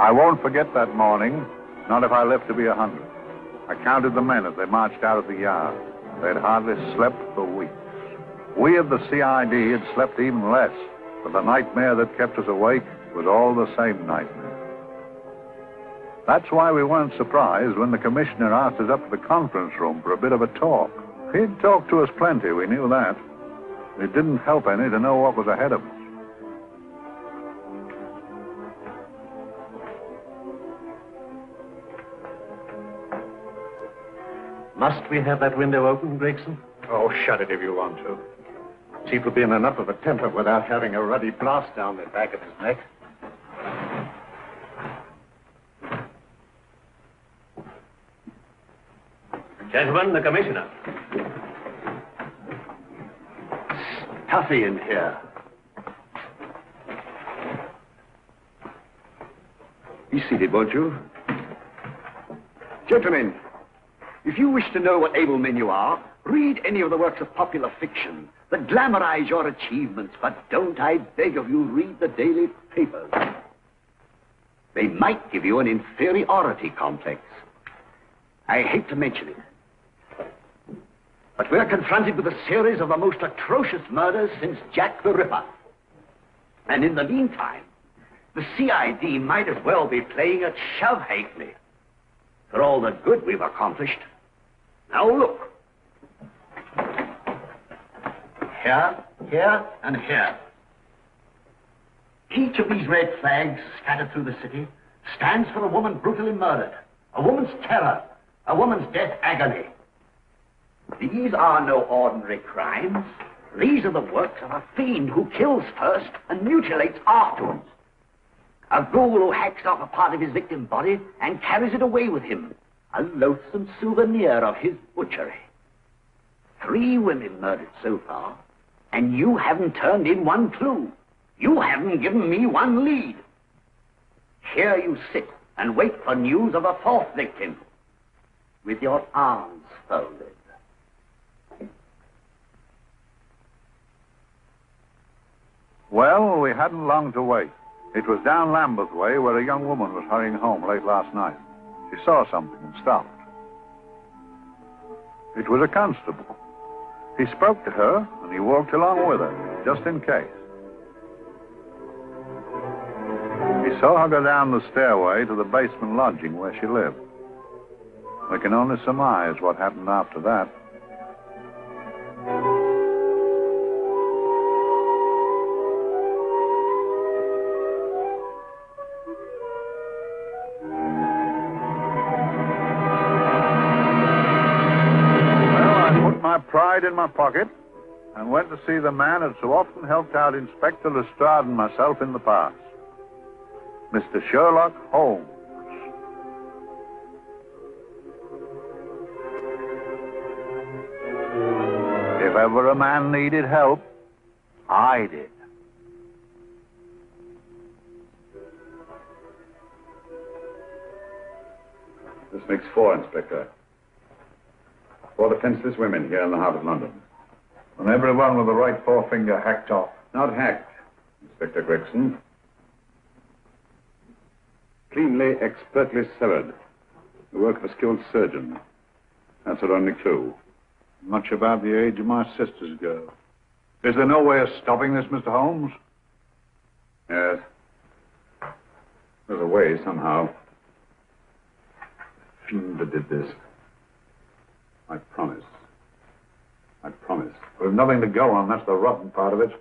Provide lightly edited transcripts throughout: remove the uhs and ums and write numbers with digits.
I won't forget that morning, not if I live to be 100. I counted the men as they marched out of the yard. They'd hardly slept for weeks. We of the CID had slept even less, but the nightmare that kept us awake was all the same nightmare. That's why we weren't surprised when the commissioner asked us up to the conference room for a bit of a talk. He'd talked to us plenty, we knew that. It didn't help any to know what was ahead of us. Must we have that window open, Gregson? Oh, shut it if you want to. Chief will be in enough of a temper without having a ruddy blast down the back of his neck. Gentlemen, the commissioner. Stuffy in here. Be seated, won't you? Gentlemen, if you wish to know what able men you are, read any of the works of popular fiction that glamorize your achievements, but don't, I beg of you, read the daily papers. They might give you an inferiority complex. I hate to mention it, but we're confronted with a series of the most atrocious murders since Jack the Ripper. And in the meantime, the CID might as well be playing at shove halfpenny for all the good we've accomplished. Now look. Here, here, and here. Each of these red flags scattered through the city stands for a woman brutally murdered, a woman's terror, a woman's death agony. These are no ordinary crimes. These are the works of a fiend who kills first and mutilates afterwards. A ghoul who hacks off a part of his victim's body and carries it away with him. A loathsome souvenir of his butchery. 3 women murdered so far, and you haven't turned in one clue. You haven't given me one lead. Here you sit and wait for news of a 4th victim, with your arms folded. Well, we hadn't long to wait. It was down Lambeth Way where a young woman was hurrying home late last night. She saw something and stopped. It was a constable. He spoke to her, and he walked along with her, just in case. He saw her go down the stairway to the basement lodging where she lived. We can only surmise what happened after that. Pride in my pocket and went to see the man who'd so often helped out Inspector Lestrade and myself in the past, Mr. Sherlock Holmes. If ever a man needed help, I did. This makes 4, Inspector. 4 defenseless women here in the heart of London. And everyone with the right forefinger hacked off. Not hacked, Inspector Gregson. Cleanly, expertly severed. The work of a skilled surgeon. That's our only clue. Much about the age of my sister's girl. Is there no way of stopping this, Mr. Holmes? Yes. There's a way, somehow. The fiend that did this. I promise. I promise. We've nothing to go on. That's the rotten part of it.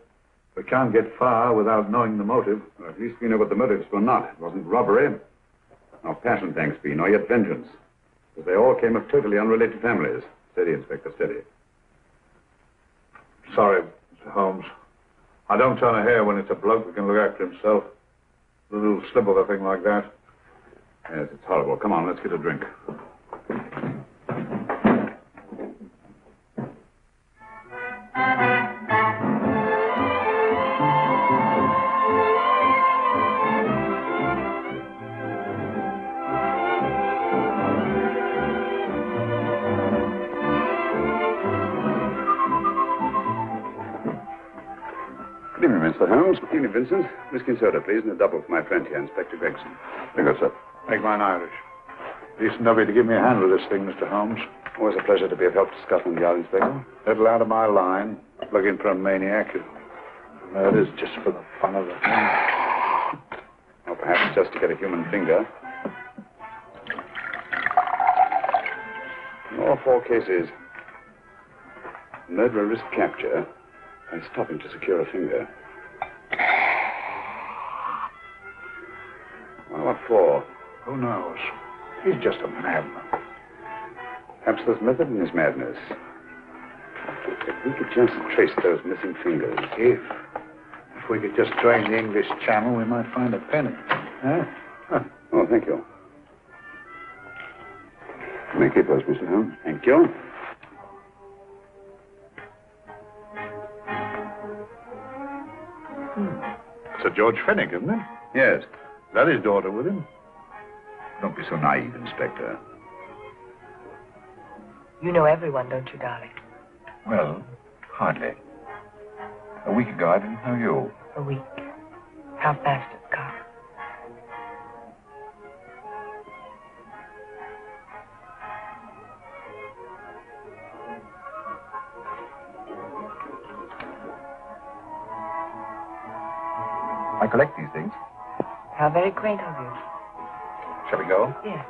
We can't get far without knowing the motive. Well, at least we know what the motives were not. It wasn't robbery, nor passion, thanks be, nor yet vengeance. Because they all came of totally unrelated families. Steady, Inspector, steady. Sorry, Mr. Holmes. I don't turn a hair when it's a bloke who can look after himself. A little slip of a thing like that. Yes, it's horrible. Come on, let's get a drink. Mr. Holmes. Evening, Vincent. Whiskey and soda, please, and a double for my friend here, Inspector Gregson. Thank you, sir. Make mine Irish. Decent of you to give me a hand with this thing, Mr. Holmes. Always a pleasure to be of help to Scotland Yard, Inspector. Little out of my line. Looking for a maniac who murders just for the fun of it. Or perhaps just to get a human finger. In all 4 cases, murderer risked capture by stopping to secure a finger. Well, what for? Who knows? He's just a madman. Perhaps there's method in his madness. If we could just trace those missing fingers. If we could just drain the English Channel, we might find a penny. Huh? Oh, thank you. You may keep those, Mr. Holmes. Thank you. Sir George Fenwick, isn't it? Yes. Is that his daughter with him? Don't be so naive, Inspector. You know everyone, don't you, darling? Well, hardly. A week ago, I didn't know you. A week. How fast it's gone. I collect these things. How very quaint of you. Shall we go? Yes.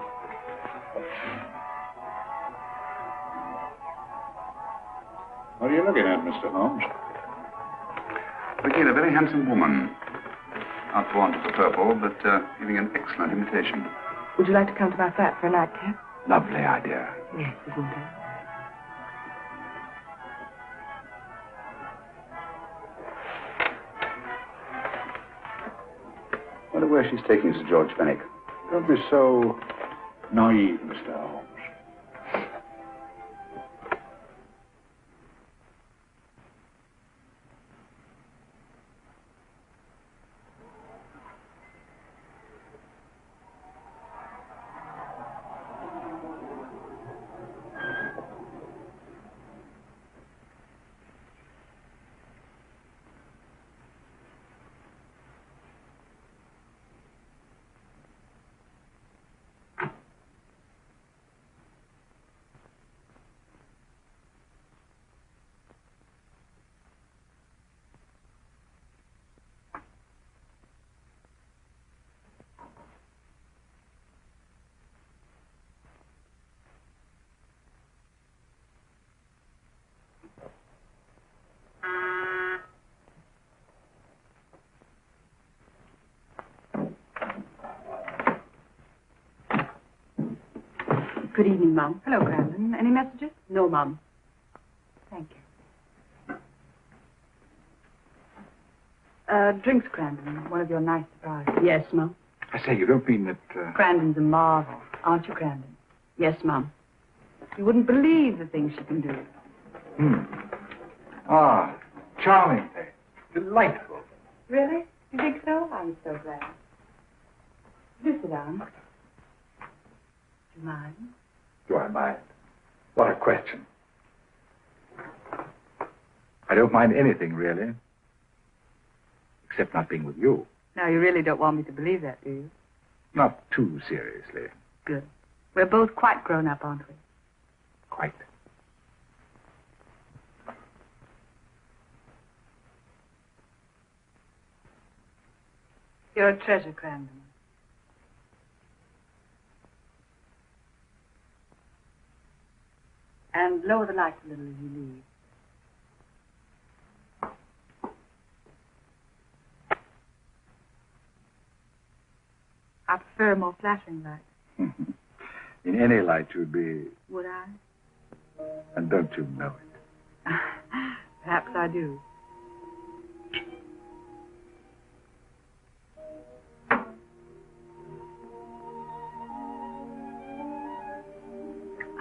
What are you looking at, Mr. Holmes? Looking at a very handsome woman. Not fond of the purple, but giving an excellent imitation. Would you like to come to my flat for a nightcap? Lovely idea. Yes, isn't it? Wonder where she's taking Sir George Fenwick. Don't be so naive, Mr. Holmes. Good evening, Mum. Hello, Brandon. Any messages? No, Mum. Thank you. Drinks, Crandon. One of your nice surprises. Yes, Mum. I say, you don't mean that... Crandon's a marvel, aren't you, Crandon? Yes, Mum. You wouldn't believe the things she can do. Ah, charming thing. Delightful. Really? You think so? I'm so glad. Do sit down. Do you mind? Do I mind? What a question. I don't mind anything, really. Except not being with you. Now, you really don't want me to believe that, do you? Not too seriously. Good. We're both quite grown up, aren't we? Quite. You're a treasure, Crandon. And lower the lights a little as you leave. I prefer a more flattering light. In any light you'd be... Would I? And don't you know it? Perhaps I do.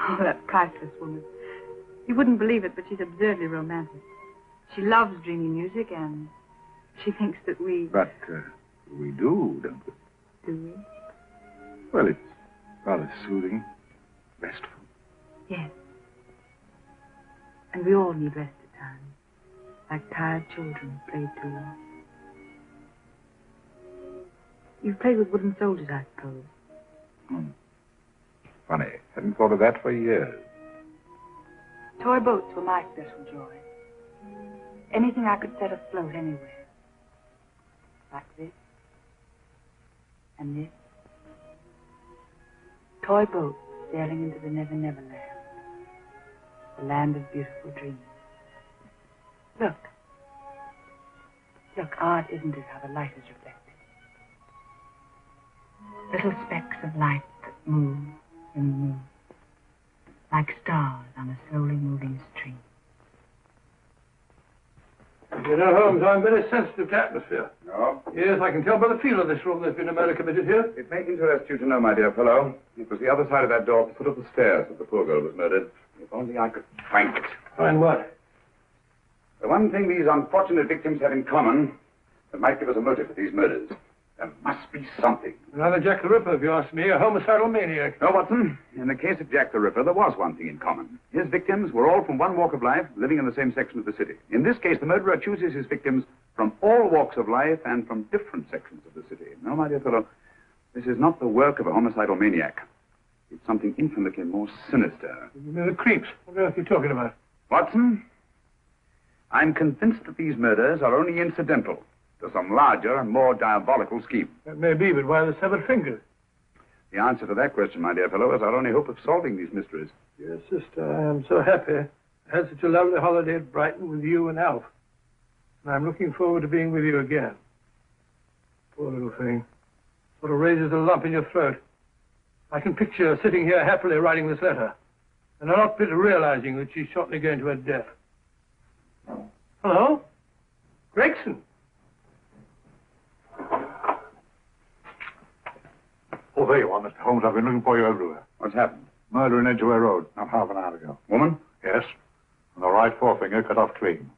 Oh, that priceless woman. You wouldn't believe it, but she's absurdly romantic. She loves dreamy music, and she thinks that we... But we do, don't we? Do we? Well, it's rather soothing, restful. Yes. And we all need rest at times. Like tired children played too long. You've played with wooden soldiers, I suppose. Funny. Hadn't thought of that for years. Toy boats were my special joy. Anything I could set afloat anywhere. Like this. And this. Toy boats sailing into the Never Never Land. The land of beautiful dreams. Look. Look, art isn't it how the light is reflected? Little specks of light that move and move. Like stars on a slowly moving stream. You know, Holmes, I'm very sensitive to atmosphere. No? Yes, I can tell by the feel of this room there's been a murder committed here. It may interest you to know, my dear fellow, it was the other side of that door at the foot of the stairs that the poor girl was murdered. If only I could find it. Find what? The one thing these unfortunate victims have in common that might give us a motive for these murders. There must be something. Another Jack the Ripper, if you ask me, a homicidal maniac. No, Watson. In the case of Jack the Ripper, there was one thing in common. His victims were all from one walk of life, living in the same section of the city. In this case, the murderer chooses his victims from all walks of life and from different sections of the city. No, my dear fellow, this is not the work of a homicidal maniac. It's something infinitely more sinister. You know, the creeps. What else are you talking about? Watson, I'm convinced that these murders are only incidental to some larger and more diabolical scheme. That may be, but why the severed fingers? The answer to that question, my dear fellow, is our only hope of solving these mysteries. Yes, sister, I am so happy. I had such a lovely holiday at Brighton with you and Alf. And I'm looking forward to being with you again. Poor little thing. Sort of raises a lump in your throat. I can picture her sitting here happily writing this letter. And a not bit realizing that she's shortly going to her death. Hello? Gregson. Oh, there you are, Mr. Holmes. I've been looking for you everywhere. What's happened? Murder in Edgware Road, not half an hour ago. Woman? Yes. And the right forefinger cut off clean.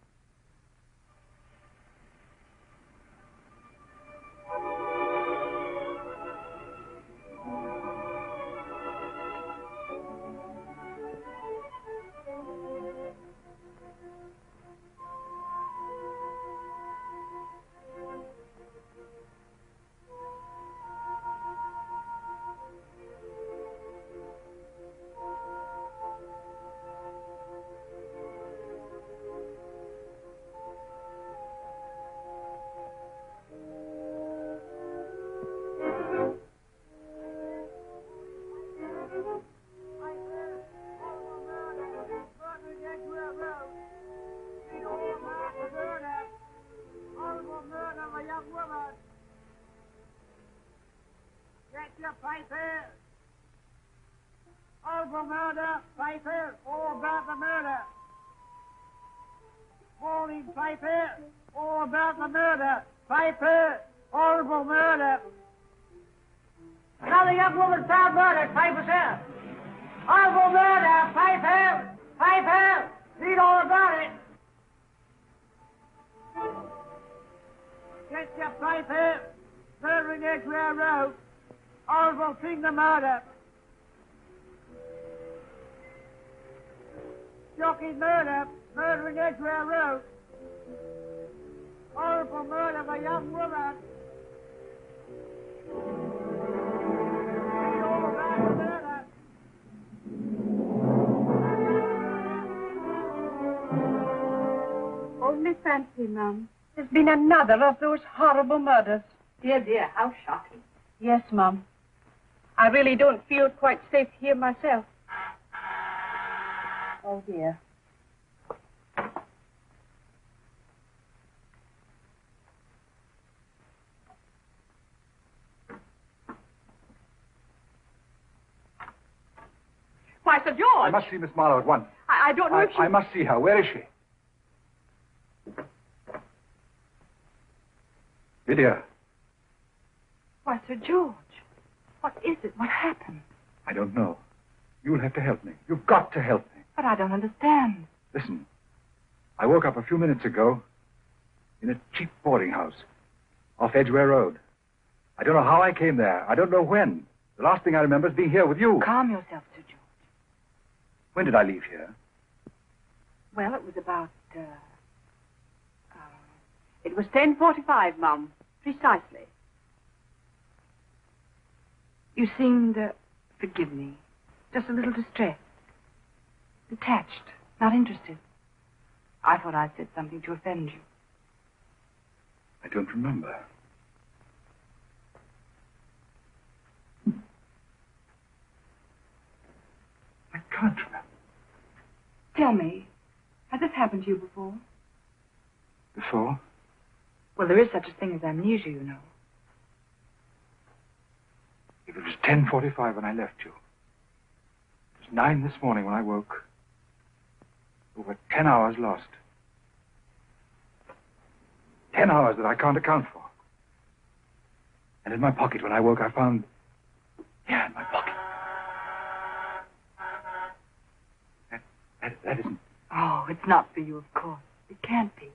Another young woman found murdered, 5%. Horrible murder, 5 Read all about it. Get your 5 murdering Edgware Road. Horrible thing the murder. Shocking murder, murdering Edgware Road. Horrible murder of a young woman. Only fancy, Mum. There's been another of those horrible murders. Dear, dear, how shocking. Yes, Mum. I really don't feel quite safe here myself. Oh, dear. Why, Sir George! I must see Miss Marlowe at once. I don't know if she... I must see her. Where is she? Lydia. Why, Sir George, what is it? What happened? I don't know. You'll have to help me. You've got to help me. But I don't understand. Listen. I woke up a few minutes ago in a cheap boarding house off Edgware Road. I don't know how I came there. I don't know when. The last thing I remember is being here with you. Calm yourself, Sir George. When did I leave here? Well, it was about, it was 10:45, Mum. Precisely. You seemed, forgive me, just a little distressed. Detached, not interested. I thought I'd said something to offend you. I don't remember. I can't remember. Tell me, has this happened to you before? Before? Well, there is such a thing as amnesia, you know. It was 10:45 when I left you. It was 9 this morning when I woke. Over 10 hours lost. 10 hours that I can't account for. And in my pocket when I woke, I found... Yeah, in my pocket. That isn't... Oh, it's not for you, of course. It can't be.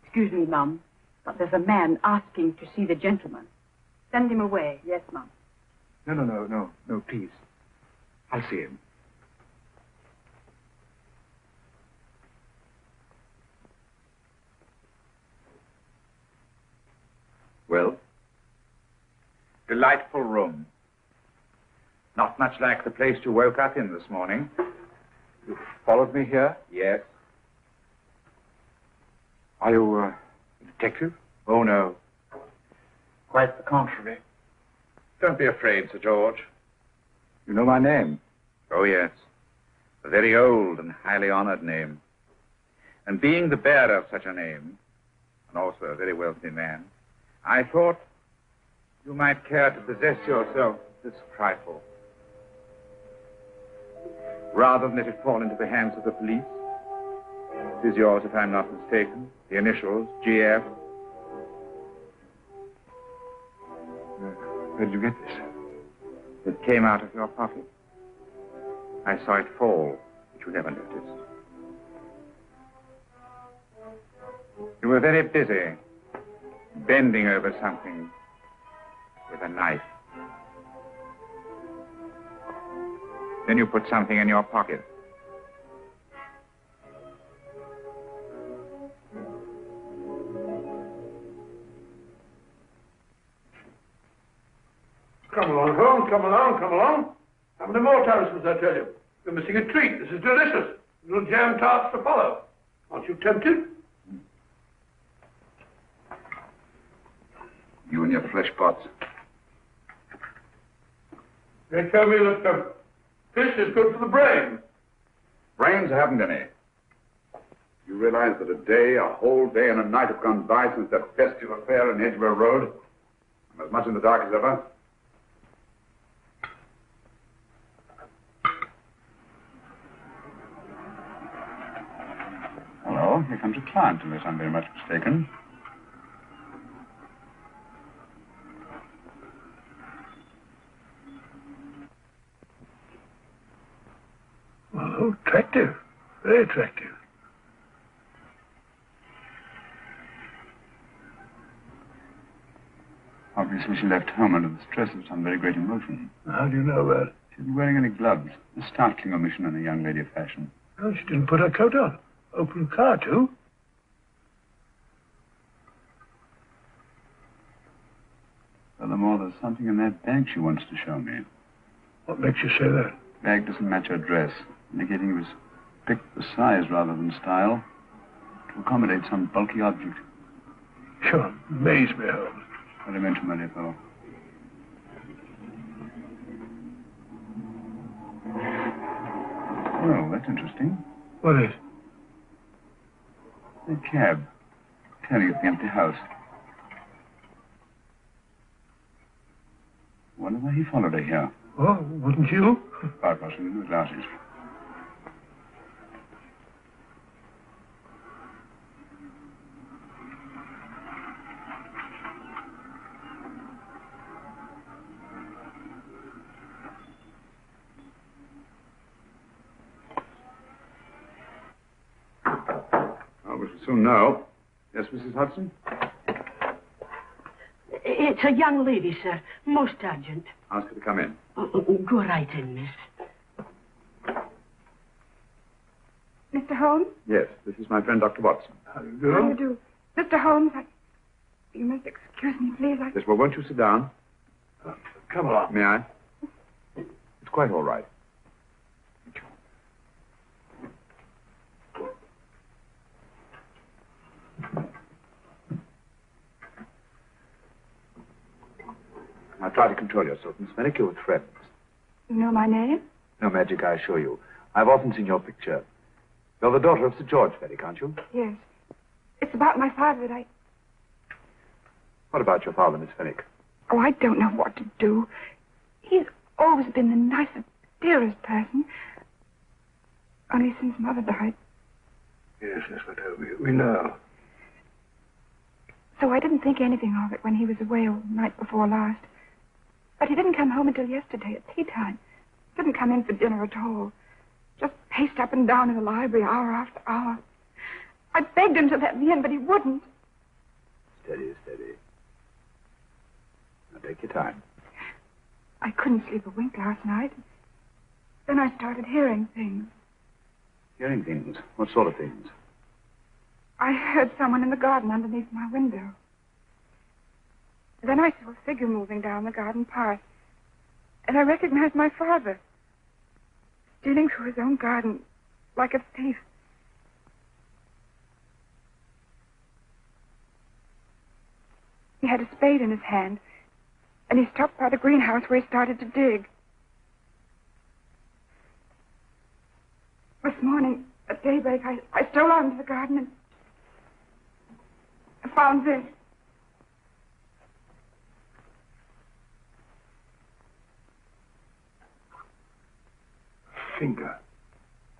Excuse me, Mum, but there's a man asking to see the gentleman. Send him away. Yes, Mum. No, please. I'll see him. Well? Delightful room. Not much like the place you woke up in this morning. You followed me here? Yes. Are you a detective? Oh, no. Quite the contrary. Don't be afraid, Sir George. You know my name? Oh, yes. A very old and highly honored name. And being the bearer of such a name, and also a very wealthy man, I thought you might care to possess yourself this trifle. Rather than let it fall into the hands of the police. It is yours, if I'm not mistaken. The initials, GF. Where did you get this? It came out of your pocket. I saw it fall, but you never noticed. You were very busy, bending over something with a knife. Then you put something in your pocket. Come along, Holmes, come along. How many more times must I tell you? You're missing a treat. This is delicious. Little jam tarts to follow. Aren't you tempted? You and your flesh pots. They tell me that fish is good for the brain. Brains haven't any. You realize that a whole day and a night have gone by since that festive affair in Edgware Road? I'm as much in the dark as ever. Hello, here comes a client, unless I'm very much mistaken. Oh, attractive. Very attractive. Obviously, she left home under the stress of some very great emotion. How do you know that? She isn't wearing any gloves. A startling omission in a young lady of fashion. Oh, she didn't put her coat on. Open the car, too. Furthermore, there's something in that bag she wants to show me. What makes you say that? The bag doesn't match her dress, indicating it was picked for size rather than style, to accommodate some bulky object. You amaze me, Holmes. What do you mention, my dear fellow? Well, that's interesting. What is? The cab. Turning at the empty house. Wonder why he followed her here. Oh, wouldn't you? Quite possibly with glasses. Oh, we shall soon know. Yes, Mrs. Hudson? It's a young lady, sir. Most urgent. Ask her to come in. Go right in, miss. Mr. Holmes? Yes, this is my friend, Dr. Watson. How do you do? How do you do? Mr. Holmes, you must excuse me, please. Yes, well, won't you sit down? Come along. May I? It's quite all right. Now try to control yourself, Miss Fenwick. You're with friends. You know my name? No magic, I assure you. I've often seen your picture. You're the daughter of Sir George Fenwick, aren't you? Yes. It's about my father that I... What about your father, Miss Fenwick? Oh, I don't know what to do. He's always been the nicest, dearest person. Only since Mother died. Yes, but we know. So I didn't think anything of it when he was away all night before last. But he didn't come home until yesterday at tea time. Didn't come in for dinner at all. Just paced up and down in the library hour after hour. I begged him to let me in, but he wouldn't. Steady, steady. Now take your time. I couldn't sleep a wink last night. Then I started hearing things. Hearing things? What sort of things? I heard someone in the garden underneath my window. Then I saw a figure moving down the garden path. And I recognized my father. Stealing through his own garden like a thief. He had a spade in his hand. And he stopped by the greenhouse where he started to dig. This morning, at daybreak, I stole out into the garden and I found this. Finger.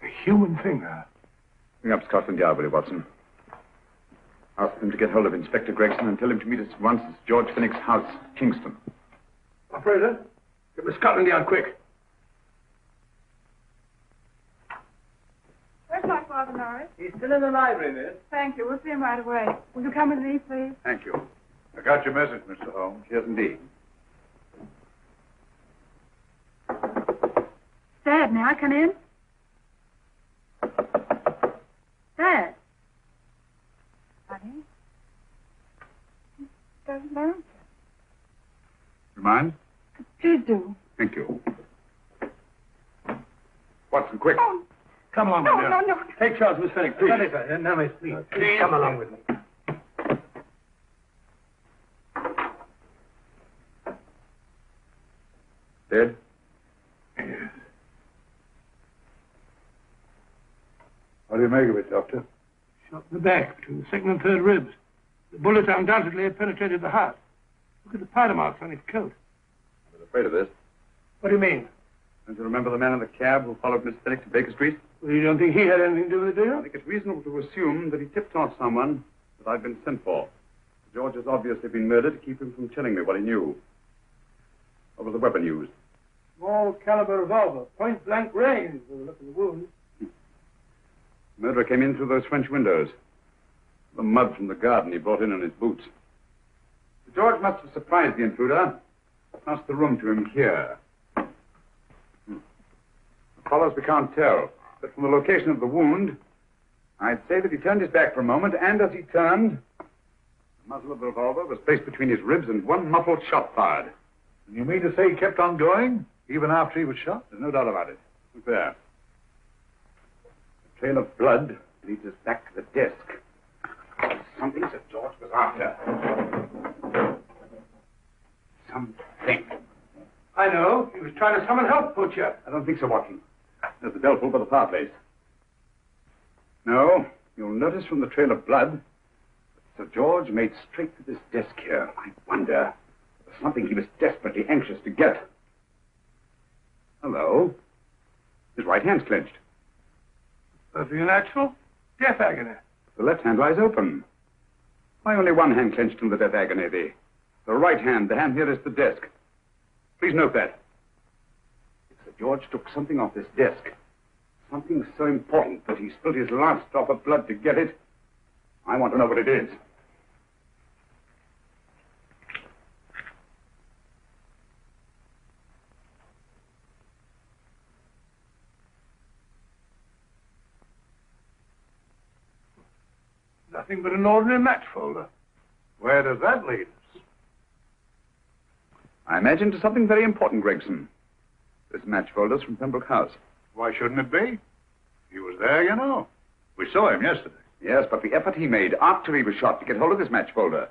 A human finger. Bring up Scotland Yard, will you, Watson? Ask them to get hold of Inspector Gregson and tell him to meet us at once at George Fenwick's house, Kingston. Operator, get me Scotland Yard quick. Where's my father, Norris? He's still in the library, miss. Thank you. We'll see him right away. Will you come with me, please? Thank you. I got your message, Mr. Holmes. Yes, indeed. Dad, may I come in? Dad. Honey? He doesn't answer. You mind? Please do. Thank you. Watson, quick. Oh, Come along, no, my dear. no, no. Take charge, Miss Fenwick, please. Now, miss, please. Please come along with me. Dead? Yes. What do you make of it, Doctor? Shot in the back, between the second and third ribs. The bullet undoubtedly had penetrated the heart. Look at the powder marks on his coat. I was afraid of this. What do you mean? Don't you remember the man in the cab who followed Miss Fenwick to Baker Street? Well, you don't think he had anything to do with it, do I you? think it's reasonable to assume that he tipped off someone that I've been sent for. George has obviously been murdered to keep him from telling me what he knew. What was the weapon used? Small caliber revolver, point blank range, by the look of the wound. The murderer came in through those French windows. The mud from the garden he brought in on his boots. George must have surprised the intruder. Passed the room to him here. What follows we can't tell. But from the location of the wound, I'd say that he turned his back for a moment, and as he turned, the muzzle of the revolver was placed between his ribs and one muffled shot fired. You mean to say he kept on going, even after he was shot? There's no doubt about it. Look there. The trail of blood leads us back to the desk. Something Sir George was after. Something. I know. He was trying to summon help, Butcher. I don't think so, Watson. There's the bell pull by the fireplace. No, you'll notice from the trail of blood that Sir George made straight for this desk here. I wonder, there's something he was desperately anxious to get. Hello. His right hand's clenched. Perfectly natural. Death agony. The left hand lies open. Why only one hand clenched in the death agony? The right hand, the hand nearest the desk. Please note that. If Sir George took something off this desk, something so important that he spilled his last drop of blood to get it, I want to know what it is. Nothing but an ordinary match folder. Where does that lead us? I imagine to something very important, Gregson. This match folder's from Pembroke House. Why shouldn't it be? He was there, you know. We saw him yesterday. Yes, but the effort he made after he was shot to get hold of this match folder.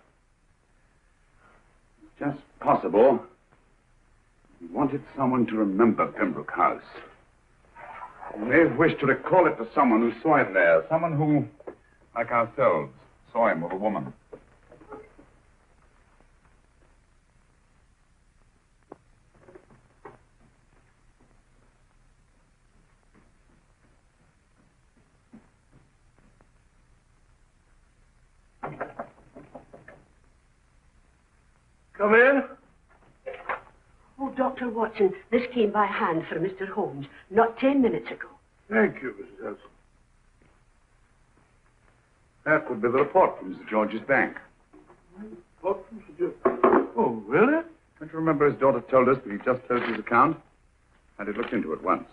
It's just possible he wanted someone to remember Pembroke House. He may have wished to recall it to someone who saw him there. Someone who, like ourselves, saw him with a woman. Come in. Oh, Dr. Watson, this came by hand for Mr. Holmes not 10 minutes ago. Thank you, Mrs. Elson. That would be the report from Sir George's bank. What, Mr. George? Oh, really? Don't you remember his daughter told us that he just closed his account? And had looked into it once.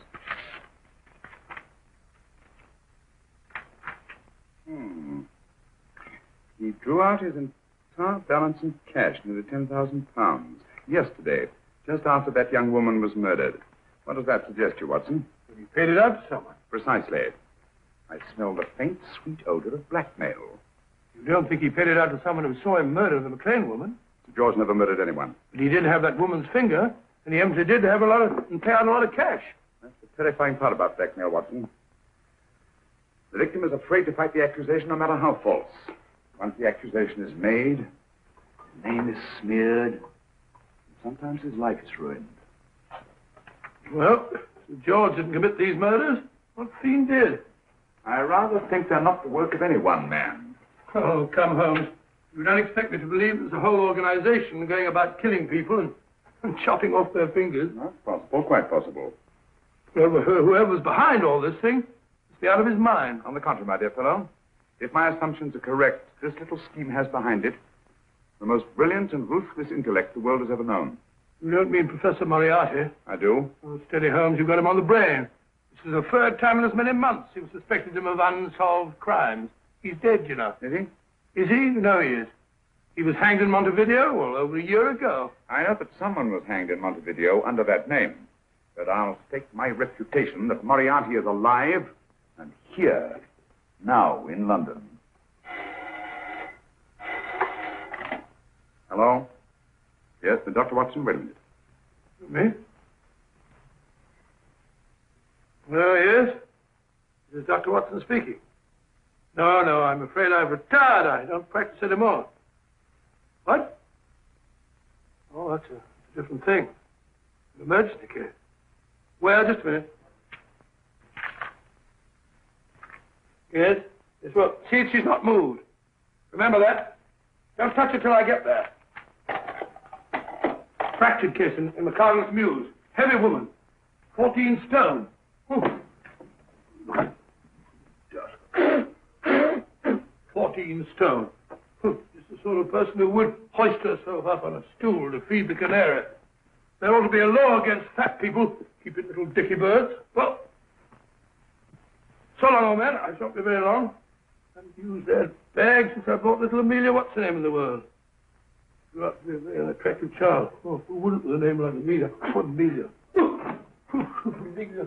He drew out his entire balance in cash, nearly £10,000, yesterday, just after that young woman was murdered. What does that suggest you, Watson? He paid it out to someone. Precisely. I smelled a faint, sweet odor of blackmail. You don't think he paid it out to someone who saw him murder the McLean woman? Sir George never murdered anyone. But he did have that woman's finger, and he empty did have and pay out a lot of cash. That's the terrifying part about blackmail, Watson. The victim is afraid to fight the accusation, no matter how false. Once the accusation is made, his name is smeared, and sometimes his life is ruined. Well, if George didn't commit these murders, what fiend did? I rather think they're not the work of any one man. Oh, come, Holmes. You don't expect me to believe there's a whole organization going about killing people and chopping off their fingers. That's possible, quite possible. Well, whoever's behind all this thing must be out of his mind. On the contrary, my dear fellow, if my assumptions are correct, this little scheme has behind it the most brilliant and ruthless intellect the world has ever known. You don't mean Professor Moriarty? I do. Oh, steady, Holmes, you've got him on the brain. This is the third time in as many months you've suspected him of unsolved crimes. He's dead, you know. Is he? Is he? No, he is. He was hanged in Montevideo, well, over a year ago. I know that someone was hanged in Montevideo under that name. But I'll stake my reputation that Moriarty is alive and here, now, in London. Hello? Yes, Dr. Watson, wait a minute. Me? Oh, yes? This is Dr. Watson speaking. No, I'm afraid I've retired. I don't practice anymore. What? Oh, that's a different thing. An emergency case. Well, just a minute. Yes? Yes, well, see if she's not moved. Remember that. Don't touch her till I get there. Fractured case in McCarthy's Mews. Heavy woman. 14 stone. 14 stone. Just the sort of person who would hoist herself up on a stool to feed the canary. There ought to be a law against fat people keeping little dicky birds. Well, so long, old man. I shan't be very long. I haven't used that bag since I brought little Amelia. What's her name in the world? Grew up to be a very attractive child. Oh, who wouldn't with a name like Amelia? Amelia. Amelia.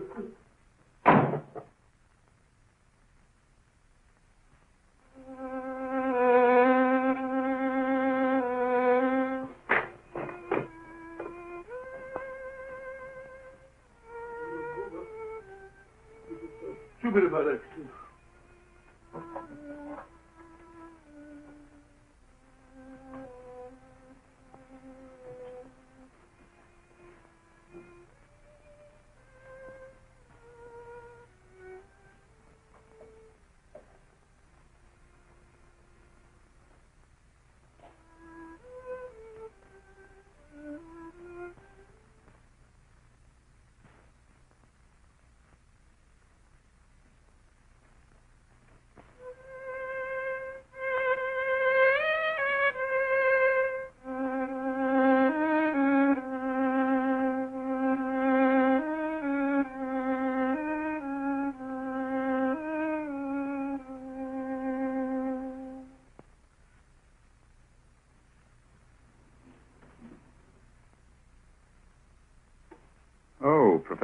Stupid about that.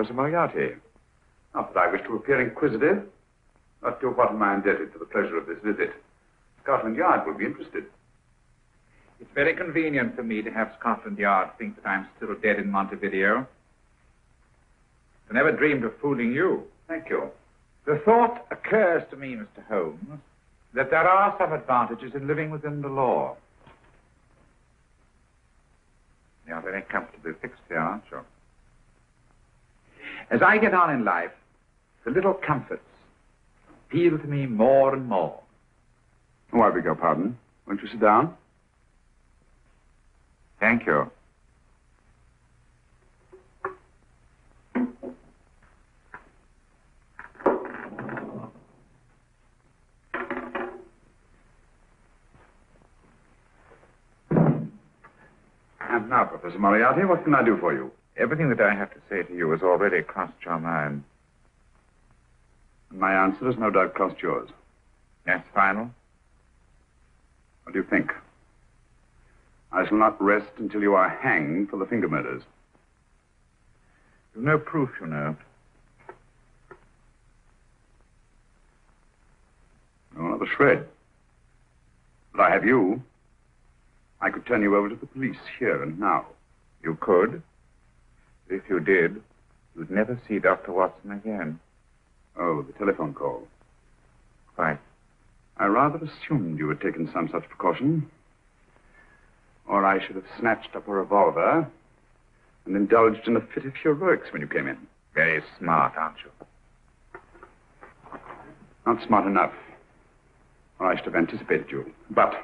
Professor Moriarty. Not that I wish to appear inquisitive, but to what am I indebted for the pleasure of this visit? Scotland Yard will be interested. It's very convenient for me to have Scotland Yard think that I'm still dead in Montevideo. I never dreamed of fooling you. Thank you. The thought occurs to me, Mr. Holmes, that there are some advantages in living within the law. You're very comfortably fixed here, aren't you? As I get on in life, the little comforts appeal to me more and more. Oh, I beg your pardon. Won't you sit down? Thank you. And now, Professor Moriarty, what can I do for you? Everything that I have to say to you has already crossed your mind. My answer has no doubt crossed yours. That's final? What do you think? I shall not rest until you are hanged for the finger murders. You've no proof, you know. No, not a shred. But I have you. I could turn you over to the police here and now. You could. If you did, you'd never see Dr. Watson again. Oh, the telephone call. Quite. I rather assumed you had taken some such precaution. Or I should have snatched up a revolver and indulged in a fit of heroics when you came in. Very smart, aren't you? Not smart enough. Or I should have anticipated you. But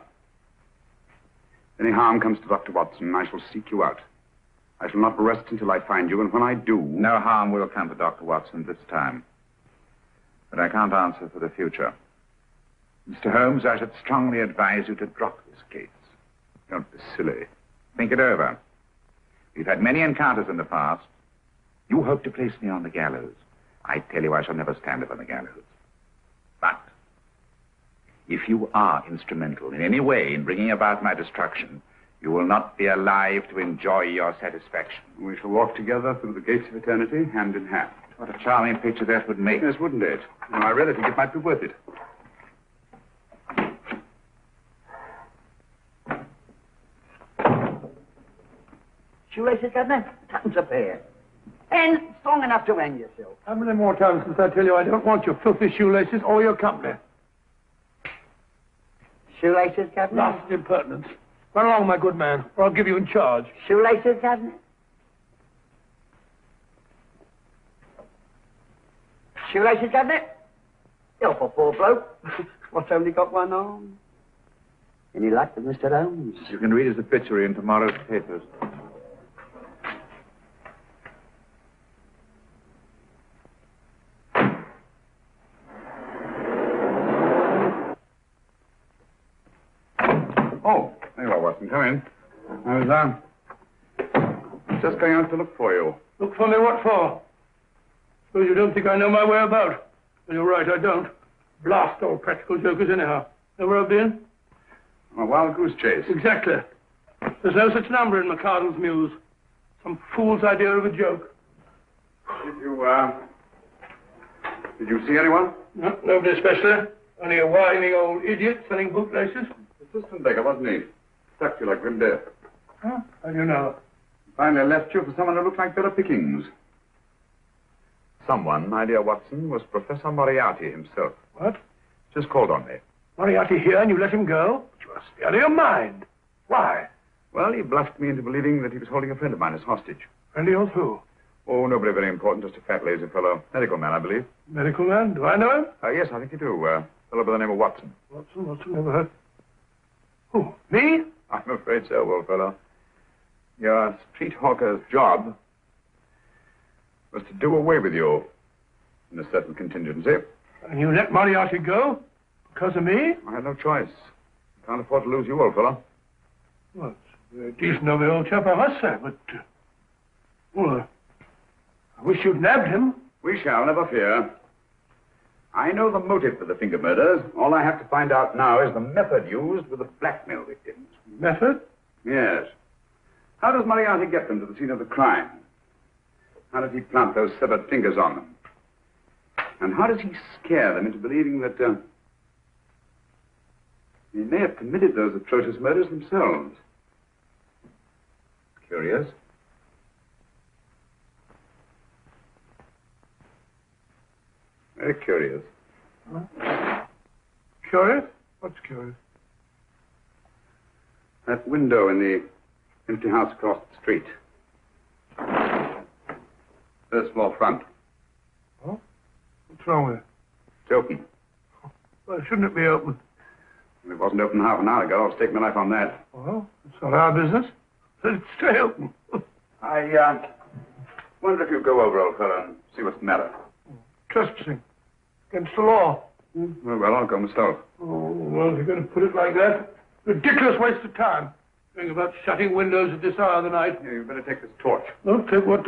if any harm comes to Dr. Watson, I shall seek you out. I shall not rest until I find you, and when I do... No harm will come to Dr. Watson this time. But I can't answer for the future. Mr. Holmes, I should strongly advise you to drop this case. Don't be silly. Think it over. We've had many encounters in the past. You hope to place me on the gallows. I tell you I shall never stand upon the gallows. But if you are instrumental in any way in bringing about my destruction, you will not be alive to enjoy your satisfaction. We shall walk together through the gates of eternity, hand in hand. What a charming picture that would make. Yes, wouldn't it? No, I really think it might be worth it. Shoelaces, Governor? What happens up here? And strong enough to hang yourself. How many more times since I tell you I don't want your filthy shoelaces or your company? Shoelaces, Governor? Last impertinence. Run along, my good man, or I'll give you in charge. Shoelaces, Governor? Shoelaces, Governor? You're a poor bloke. What's only got one arm? Any luck with Mr. Holmes? You can read his obituary in tomorrow's papers. Oh, there you are, Watson. Come in. I was, just going out to look for you. Look for me, what for? Suppose you don't think I know my way about. Well, you're right, I don't. Blast all practical jokers anyhow. Know where I've been? On a wild goose chase. Exactly. There's no such number in McCardle's Muse. Some fool's idea of a joke. Did you see anyone? No, nobody especially. Only a whining old idiot selling bootlaces. Assistant beggar, wasn't he? Stuck you like grim death. Huh? How do you know? Finally left you for someone who looked like Bella Pickings. Someone, my dear Watson, was Professor Moriarty himself. What? Just called on me. Moriarty here and you let him go? But you are out of your mind. Why? Well, he bluffed me into believing that he was holding a friend of mine as hostage. Friend of yours who? Oh, nobody very important, just a fat, lazy fellow. Medical man, I believe. Medical man? Do I know him? Yes, I think you do. Fellow by the name of Watson. Watson, never heard. Who? Me? I'm afraid so, old fellow. Your street hawker's job was to do away with you in a certain contingency. And you let Moriarty go? Because of me? I had no choice. Can't afford to lose you, old fellow. Well, it's very decent of the old chap, I must say, but... I wish you'd nabbed him. We shall, never fear. I know the motive for the finger murders. All I have to find out now is the method used with the blackmail victims. Method? Yes. How does Moriarty get them to the scene of the crime? How does he plant those severed fingers on them? And how does he scare them into believing that they may have committed those atrocious murders themselves? Curious. Very curious. Huh? Curious? What's curious? That window in the empty house across the street. First floor front. Oh? What's wrong with it? It's open. Well, shouldn't it be open? If it wasn't open half an hour ago, I'll stake my life on that. Well, it's not our business. Let it stay open. I wonder if you'd go over, old fellow, and see what's the matter. Trespassing. Against the law. Well, I'll go myself. Oh, well, if you're going to put it like that, ridiculous waste of time. Think about shutting windows at this hour of the night. Yeah, you'd better take this torch. Don't take what...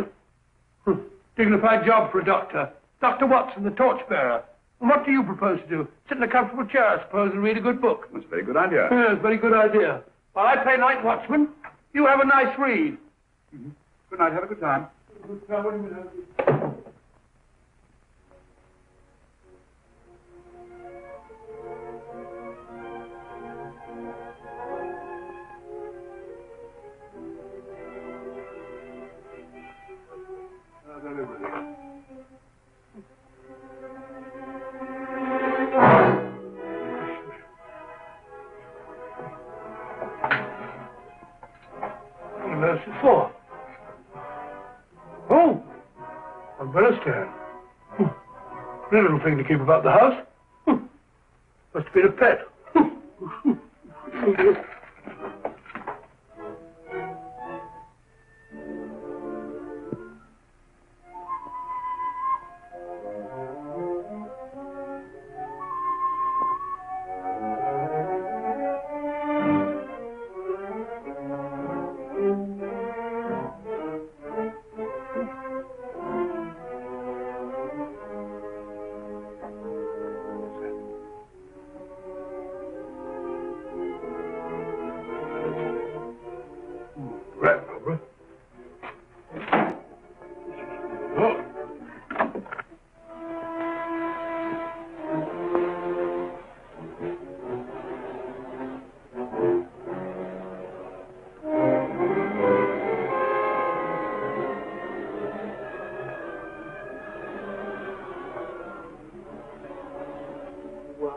Dignified job for a doctor. Dr. Watson, the torchbearer. And what do you propose to do? Sit in a comfortable chair, I suppose, and read a good book. That's a very good idea. Yes, very good idea. While I play night watchman, you have a nice read. Mm-hmm. Good night. Have a good time. Good time. What do you mean? What's it for? Oh, umbrella stand. Pretty little thing to keep about the house. Must have been a pet.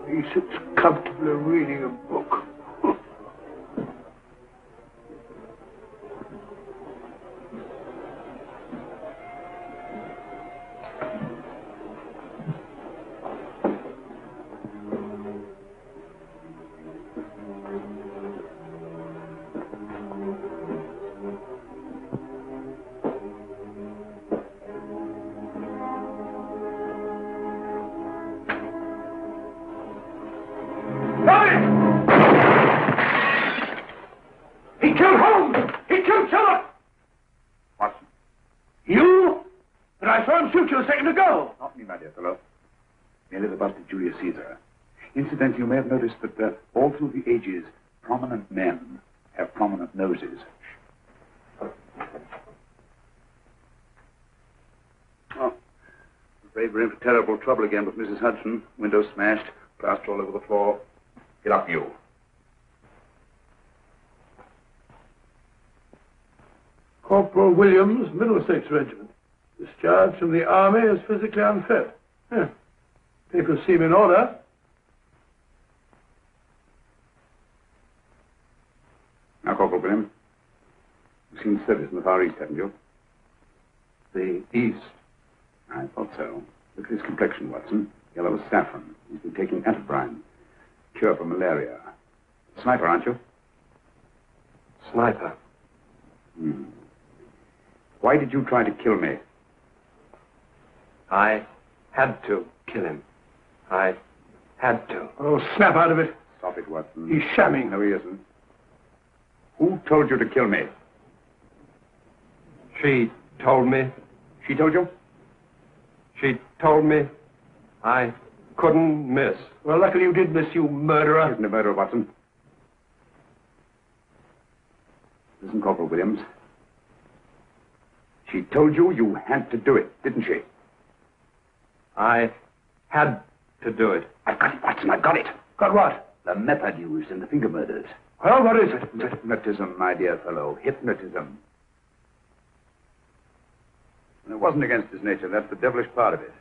He sits comfortably reading a book. He killed Holmes! He killed Sherlock! Watson. You? But I saw him shoot you a second ago. Not me, my dear fellow. Merely the bust of Julius Caesar. Incidentally, you may have noticed that all through the ages, prominent men have prominent noses. Oh, afraid we're in for terrible trouble again with Mrs. Hudson. Windows smashed, plaster all over the floor. Get up, you. Corporal Williams, Middlesex Regiment. Discharged from the army as physically unfit. Yeah. Papers seem in order. Now, Corporal Williams, you've seen service in the Far East, haven't you? The East? I thought so. Look at his complexion, Watson. Yellow as saffron. He's been taking antibrine. Cure for malaria. Sniper, aren't you? Sniper. Hmm. Why did you try to kill me? I had to kill him. I had to. Oh, snap out of it. Stop it, Watson. He's shamming. No, he isn't. Who told you to kill me? She told me. She told you? She told me I couldn't miss. Well, luckily you did miss, you murderer. He isn't a murderer, Watson. Listen, Corporal Williams. She told you you had to do it, didn't she? I had to do it. I've got it, Watson, I've got it. Got what? The method used in the finger murders. Well, what is it? Hypnotism, my dear fellow. Hypnotism. And it wasn't against his nature. That's the devilish part of it.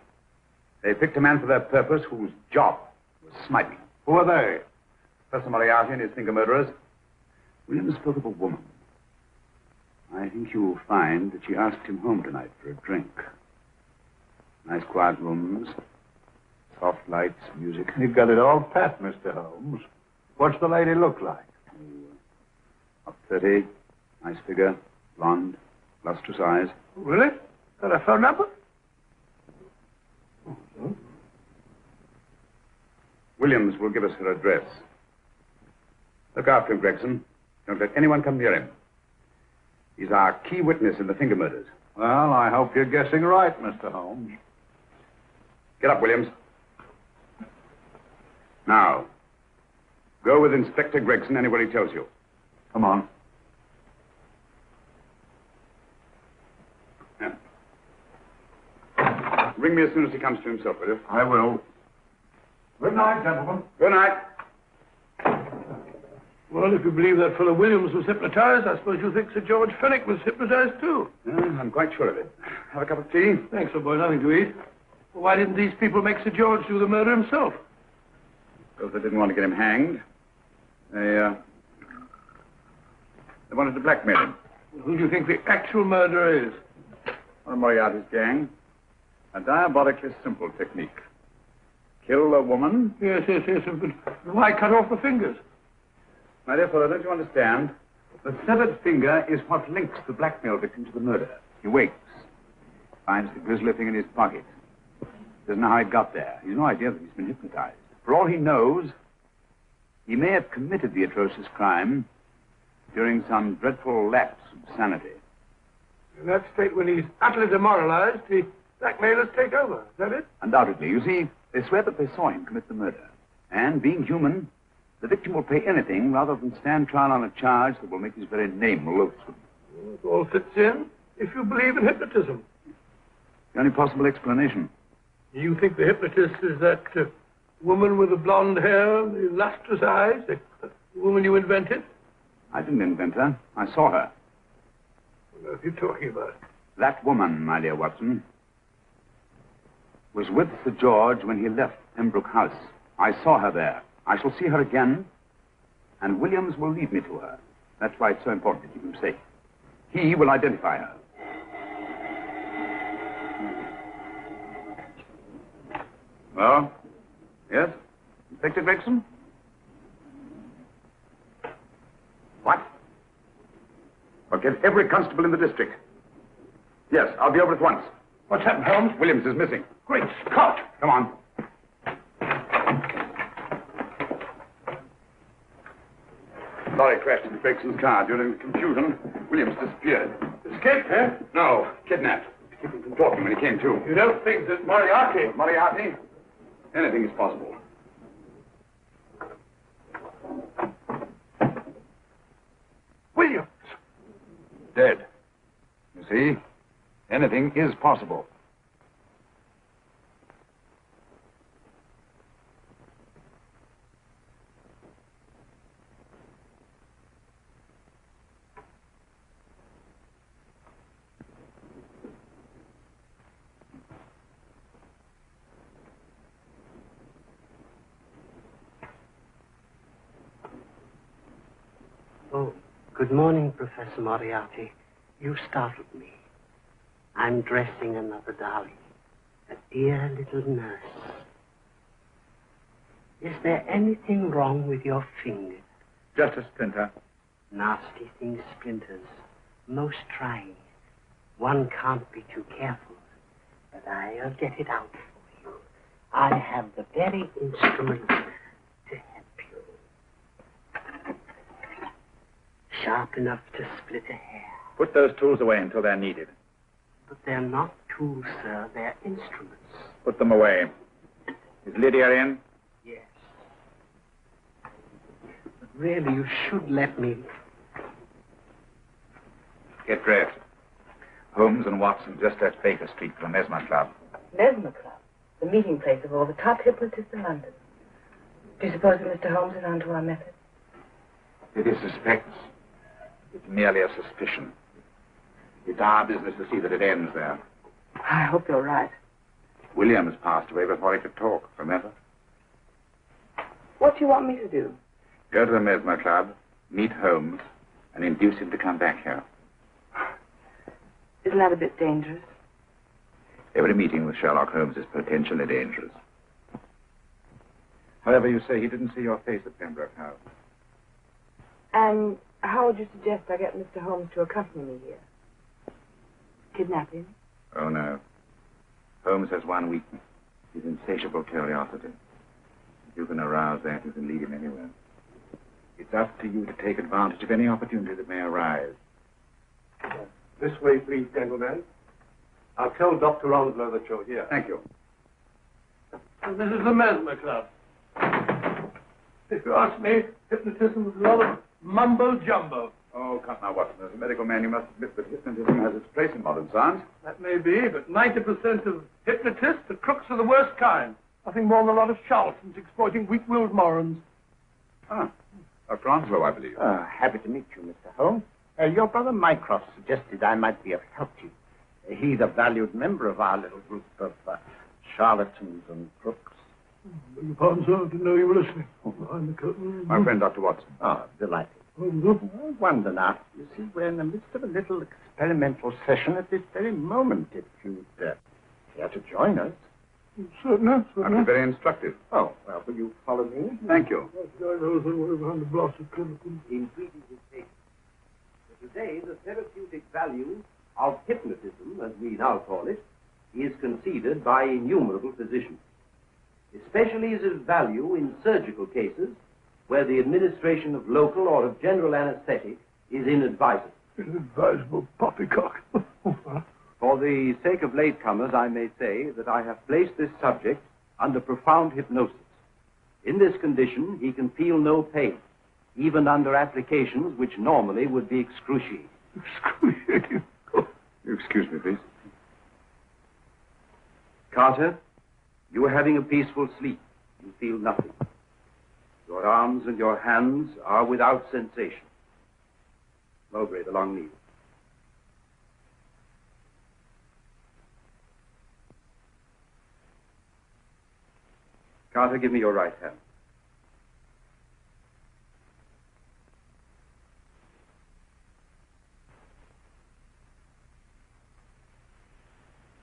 They picked a man for their purpose whose job was smiting. Who are they? Professor Moriarty and his finger murderers. Williams spoke of a woman. I think you'll find that she asked him home tonight for a drink. Nice quiet rooms, soft lights, music. You've got it all pat, Mr. Holmes. What's the lady look like? Up 30, nice figure, blonde, lustrous eyes. Really? Got a phone number? Williams will give us her address. Look after him, Gregson. Don't let anyone come near him. He's our key witness in the finger murders. Well, I hope you're guessing right, Mr. Holmes. Get up, Williams. Now, go with Inspector Gregson anywhere he tells you. Come on. Yeah. Ring me as soon as he comes to himself, will you? I will. Good night, gentlemen. Good night. Well, if you believe that fellow Williams was hypnotized, I suppose you think Sir George Fenwick was hypnotized, too. I'm quite sure of it. Have a cup of tea? Thanks, old boy. Nothing to eat. Well, why didn't these people make Sir George do the murder himself? Because they didn't want to get him hanged. They wanted to blackmail him. Who do you think the actual murderer is? One of Moriarty's gang. A diabolically simple technique. Kill a woman. Yes. But why cut off the fingers? My dear fellow, don't you understand? The severed finger is what links the blackmail victim to the murder. He wakes, finds the grisly thing in his pocket. Doesn't know how it got there. He's no idea that he's been hypnotized. For all he knows, he may have committed the atrocious crime during some dreadful lapse of sanity. In that state, when he's utterly demoralized, the blackmailers take over. Is that it? Undoubtedly. You see, they swear that they saw him commit the murder. And being human, the victim will pay anything rather than stand trial on a charge that will make his very name loathsome. Well, it all fits in if you believe in hypnotism. The only possible explanation. You think the hypnotist is that woman with the blonde hair and the lustrous eyes, the woman you invented? I didn't invent her. I saw her. What are you talking about? That woman, my dear Watson, was with Sir George when he left Pembroke House. I saw her there. I shall see her again, and Williams will lead me to her. That's why it's so important to keep him safe. He will identify her. Well? Yes? Inspector Gregson? What? I'll get every constable in the district. Yes, I'll be over at once. What's happened, Holmes? Williams is missing. Great Scott! Come on. Lorry crashed into Gregson's car. During the confusion, Williams disappeared. Escaped, eh? No, kidnapped. To keep him from talking when he came to. You don't think that Moriarty... Moriarty? Anything is possible. Williams! Dead. You see? Anything is possible. Oh, good morning, Professor Moriarty. You startled me. I'm dressing another darling, a dear little nurse. Is there anything wrong with your finger? Just a splinter. Nasty thing, splinters. Most trying. One can't be too careful. But I'll get it out for you. I have the very instrument to help you. Sharp enough to split a hair. Put those tools away until they're needed. But they're not tools, sir. They're instruments. Put them away. Is Lydia in? Yes. But really, you should let me. Get dressed. Holmes and Watson just left Baker Street for the Mesmer Club. Mesmer Club, the meeting place of all the top hypnotists in London. Do you suppose that Mr. Holmes is onto our method? It is suspects. It's merely a suspicion. It's our business to see that it ends there. I hope you're right. Williams passed away before he could talk, remember? What do you want me to do? Go to the Mesmer Club, meet Holmes, and induce him to come back here. Isn't that a bit dangerous? Every meeting with Sherlock Holmes is potentially dangerous. However, you say he didn't see your face at Pembroke House. And how would you suggest I get Mr. Holmes to accompany me here? Kidnap him? Oh, no. Holmes has one weakness. His insatiable curiosity. If you can arouse that, you can lead him anywhere. It's up to you to take advantage of any opportunity that may arise. This way, please, gentlemen. I'll tell Dr. Onslow that you're here. Thank you. And this is the Mesmer Club. If you ask me, hypnotism is a lot of mumbo-jumbo. Oh, come now, Watson. As a medical man, you must admit that hypnotism has its place in modern science. That may be, but 90% of hypnotists are crooks of the worst kind. Nothing more than a lot of charlatans exploiting weak-willed morons. Ah, Dr. Onslow, I believe. Happy to meet you, Mr. Holmes. Your brother Mycroft suggested I might be of help to you. He's a valued member of our little group of charlatans and crooks. Beg your pardon, sir. I didn't know you were listening. Behind the curtain. My friend, Dr. Watson. Oh, delighted. I wonder now. You see, we're in the midst of a little experimental session at this very moment. If you'd care to join us. Certainly. That'd be very instructive. Oh, well, will you follow me? Thank you. Behind the blasted curtain. Intrigue is taken. Today, the therapeutic value of hypnotism, as we now call it, is conceded by innumerable physicians. Especially is of value in surgical cases where the administration of local or of general anesthetic is inadvisable. Inadvisable poppycock. For the sake of latecomers, I may say that I have placed this subject under profound hypnosis. In this condition, he can feel no pain, even under applications which normally would be excruciating. Excruciating? You excuse me, please. Carter, you are having a peaceful sleep. You feel nothing. Your arms and your hands are without sensation. Mowbray, the long needle. Carter, give me your right hand.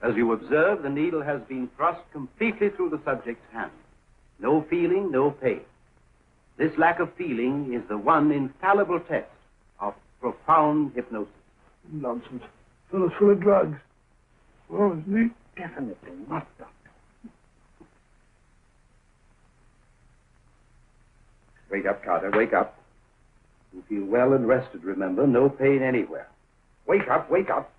As you observe, the needle has been thrust completely through the subject's hand. No feeling, no pain. This lack of feeling is the one infallible test of profound hypnosis. Nonsense. Fellow's full of drugs. Well, isn't he? Definitely not, Doctor. Wake up, Carter, wake up. You feel well and rested, remember. No pain anywhere. Wake up, wake up.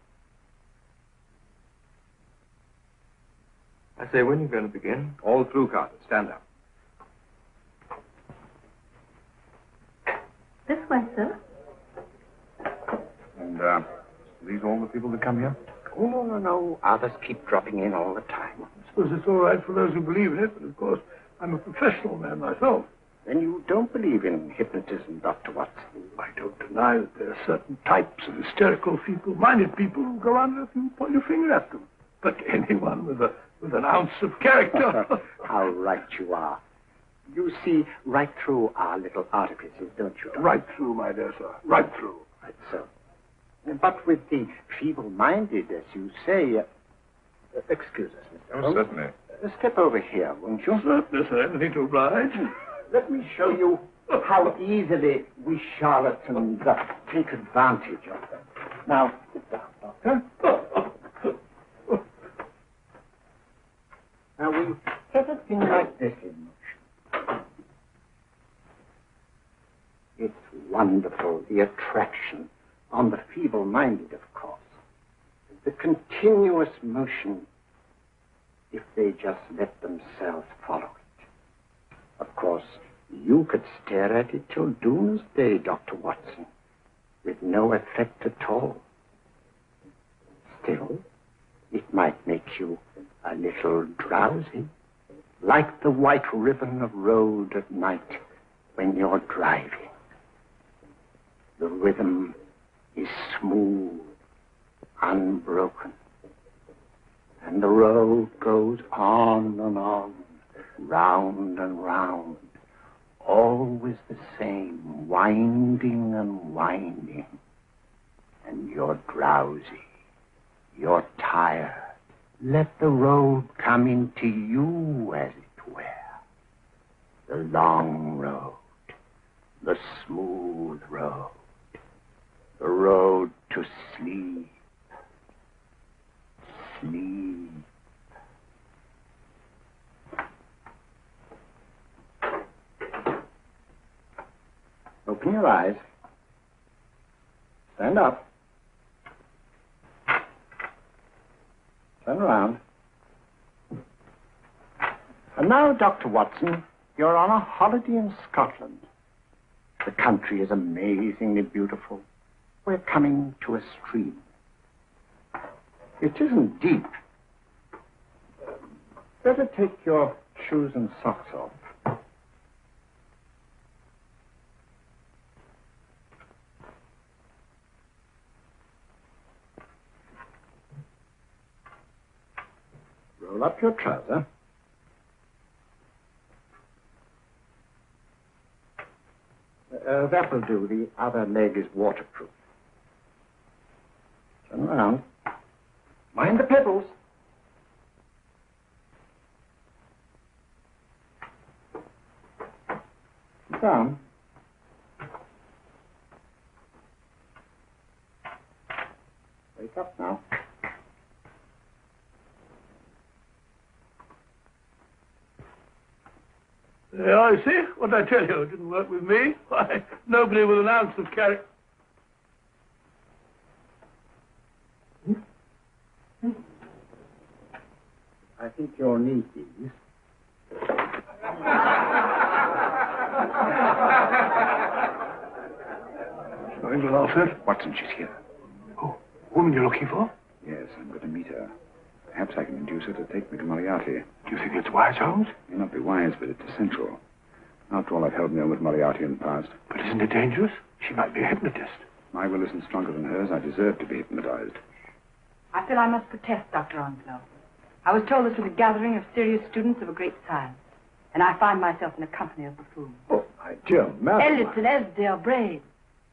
I say, when are you going to begin? All through, Carter. Stand up. This way, sir. And, these all the people that come here? Oh, no. Others keep dropping in all the time. I suppose it's all right for those who believe in it, but of course, I'm a professional man myself. Then you don't believe in hypnotism, Dr. Watson? I don't deny that there are certain types of hysterical, feeble-minded people who go on if you point your finger at them. But anyone with an ounce of character... How right you are. You see right through our little artifices, don't you, Doctor? Right through, my dear sir. Right through. Right so. But with the feeble-minded, as you say... excuse us, Mr. Holmes. Certainly. Step over here, won't you? Certainly, sir. Anything to oblige. Let me show you how easily we charlatans take advantage of them. Now, sit down, Doctor. Now, we set a thing like this in motion. It's wonderful, the attraction on the feeble-minded, of course. The continuous motion, if they just let themselves follow it. Of course, you could stare at it till doomsday, Dr. Watson, with no effect at all. still, it might make you a little drowsy, like the white ribbon of road at night when you're driving. The rhythm is smooth, unbroken, and the road goes on and on, round and round, always the same, winding and winding. And you're drowsy, you're tired. Let the road come into you, as it were. The long road, the smooth road, the road to sleep. Sleep. Open your eyes. Stand up. Turn around. And now, Dr. Watson, you're on a holiday in Scotland. The country is amazingly beautiful. We're coming to a stream. It isn't deep. Better take your shoes and socks off. Roll up your trouser. That will do. The other leg is waterproof. Turn around. Mind the pedals. Sit down. Wake up now. I see. What did I tell you? It didn't work with me. Why, nobody with an ounce of character. I think your knee is. Going to laugh at? Watson, she's here. Oh, woman you're looking for? Yes, I'm going to meet her. Perhaps I can induce her to take me to Moriarty. Do you think it's wise, Holmes? May not be wise, but it's essential. After all, I've held my own with Moriarty in the past. But isn't it dangerous? She might be a hypnotist. My will isn't stronger than hers. I deserve to be hypnotized. I feel I must protest, Dr. Onslow. I was told this was a gathering of serious students of a great science, and I find myself in the company of buffoons. Oh, my dear madam. Eliot and Esdale brave.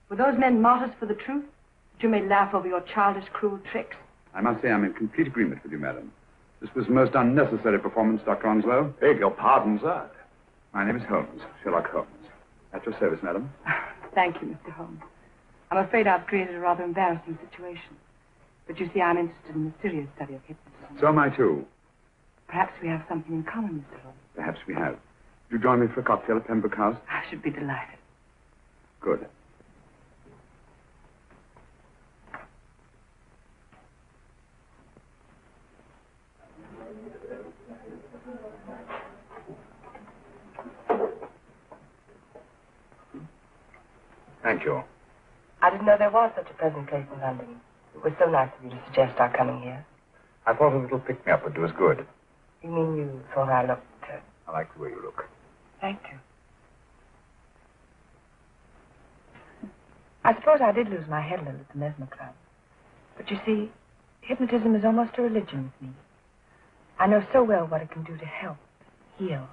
Were those men martyrs for the truth? That you may laugh over your childish, cruel tricks? I must say I'm in complete agreement with you, madam. This was a most unnecessary performance, Dr. Onslow. Beg your pardon, sir. My name is Holmes, Sherlock Holmes. At your service, madam. Thank you, Mr. Holmes. I'm afraid I've created a rather embarrassing situation. But you see, I'm interested in the serious study of hypnotism. So am I, too. Perhaps we have something in common, Mr. Holmes. Perhaps we have. Would you join me for a cocktail at Pembroke House? I should be delighted. Good. Thank you. I didn't know there was such a pleasant place in London. It was so nice of you to suggest our coming here. I thought a little pick-me-up would do us good. You mean you thought I looked... I like the way you look. Thank you. I suppose I did lose my head a little at the Mesmer Club. But you see, hypnotism is almost a religion with me. I know so well what it can do to help, heal.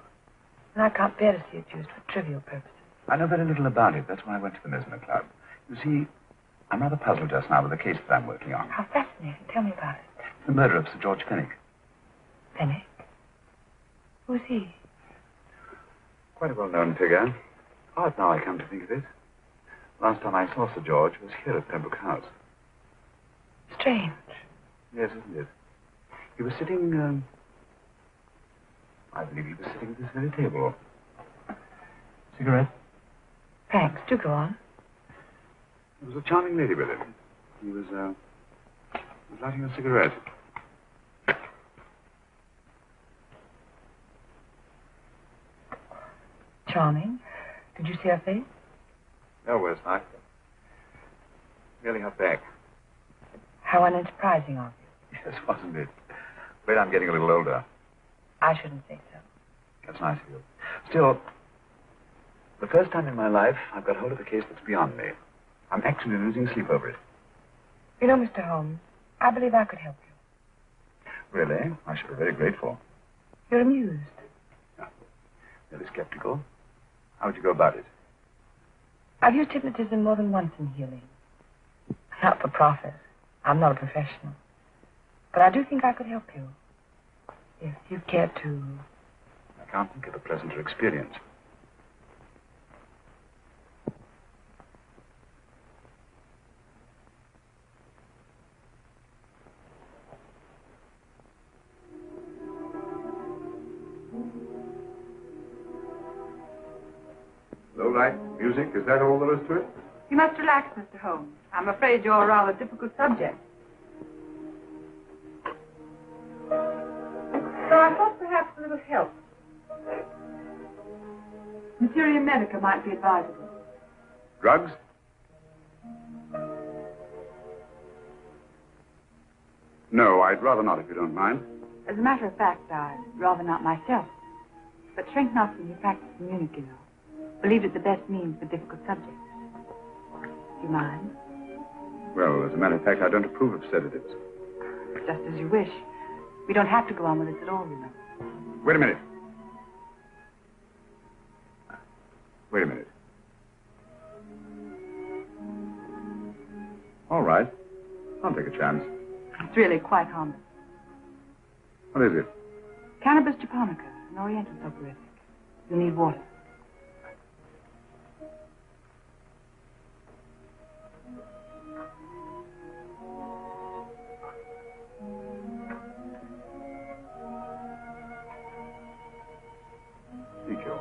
And I can't bear to see it used for trivial purposes. I know very little about it. That's why I went to the Mesmer Club. You see, I'm rather puzzled just now with the case that I'm working on. How fascinating. Tell me about it. The murder of Sir George Fenwick. Fenwick? Who's he? Quite a well-known figure. Odd now I come to think of it. Last time I saw Sir George was here at Pembroke House. Strange. Yes, isn't it? He was sitting, I believe he was sitting at this very table. Cigarette? Thanks. Do go on. There was a charming lady with him. He was lighting a cigarette. Charming. Did you see her face? No, West, I merely her back. How unenterprising of you. Yes, wasn't it? Afraid I'm getting a little older. I shouldn't say so. That's nice of you. Still, the first time in my life, I've got hold of a case that's beyond me. I'm actually losing sleep over it. You know, Mr. Holmes, I believe I could help you. Really? I should be very grateful. You're amused. No. Really skeptical. How would you go about it? I've used hypnotism more than once in healing. Not for profit. I'm not a professional. But I do think I could help you. If you care to... I can't think of a pleasanter experience. Low light, music, is that all there is to it? You must relax, Mr. Holmes. I'm afraid you're a rather difficult subject. So I thought perhaps a little help. Materia medica might be advisable. Drugs? No, I'd rather not, if you don't mind. As a matter of fact, I'd rather not myself. But shrink not from your practice in Munich, you know. Believe it the best means for difficult subjects. Do you mind? Well, as a matter of fact, I don't approve of sedatives. Just as you wish. We don't have to go on with this at all, you know. Wait a minute. Wait a minute. All right. I'll take a chance. It's really quite harmless. What is it? Cannabis japonica, an oriental soporific. You'll need water. Thank you.